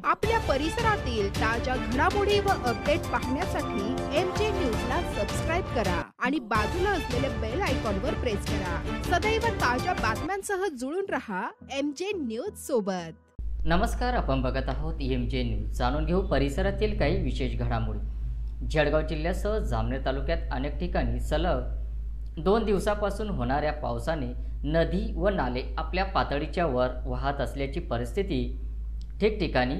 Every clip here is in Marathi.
आपल्या परिसरातील ताज्या घडामोडी व अपडेट पाहण्यासाठी MJ न्यूजला सबस्क्राईब करा आणि बाजूला असलेल्या बेल आयकॉनवर प्रेस करा। सदैव ताज्या बातम्यांसह जुळून रहा MJ न्यूज सोबत। नमस्कार, आपण बघत आहोत MJ न्यूज। जाणून घेऊ परिसरातील काही विशेष घडामोडी। जळगाव जिल्ह्यासह जामनेर तालुक्यात अनेक ठिकाणी सलग 2 दिवसापासून होणाऱ्या पावसाने नदी व नाले आपल्या पातळीच्या वर वाहत असल्याची परिस्थिती ठिकठिकाणी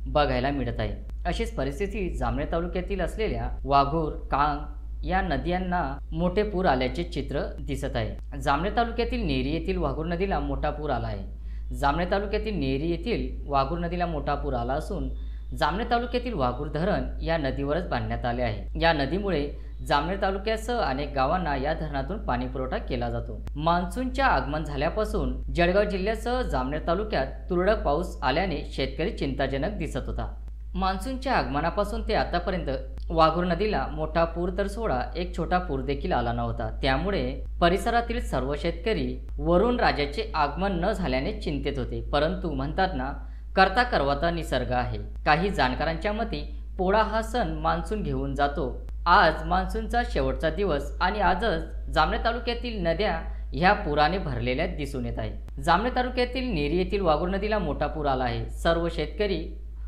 बघायला मिळत आहे। अशीच परिस्थिती जामनेर तालुक्यातील असलेल्या वाघूर, कांग या नद्यांना मोठे पूर आल्याचे चित्र दिसत आहे। जामनेर तालुक्यातील नेरी येथील वाघूर नदीला मोठा पूर आला आहे। जामनेर तालुक्यातील नेरी येथील वाघूर नदीला मोठा पूर आला असून जामनेर तालुक्यातील वाघूर धरण या नदीवरच बांधण्यात आले आहे। या नदीमुळे जामनेर तालुक्यासह अनेक गावांना या धरणातून पाणी पुरवठा केला जातो। मान्सूनच्या आगमन झाल्यापासून जळगाव जिल्ह्यासह जामनेर तालुक्यात तुरळक पाऊस आल्याने शेतकरी चिंताजनक दिसत होता। मान्सूनच्या आगमनापासून ते आतापर्यंत वाघूर नदीला मोठा पूर तर सोडा एक छोटा पूर देखील आला नव्हता। त्यामुळे परिसरातील सर्व शेतकरी वरुण राजाचे आगमन न झाल्याने चिंतेत होते। परंतु म्हणतात ना, करता करवता निसर्ग आहे। काही जाणकारांच्या मते पोळा हा सण मान्सून घेऊन जातो। आज मान्सूनचा शेवटचा दिवस आणि आजच जामनेर तालुक्यातील नद्या ह्या पुराने भरलेल्या दिसून येत आहे। जामनेर तालुक्यातील नेरी येथील वाघूर नदीला मोठा पूर आला आहे। सर्व शेतकरी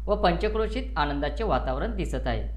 व पंचक्रोशीत आनंदाचे वातावरण दिसत आहे।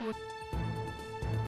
पोस्ट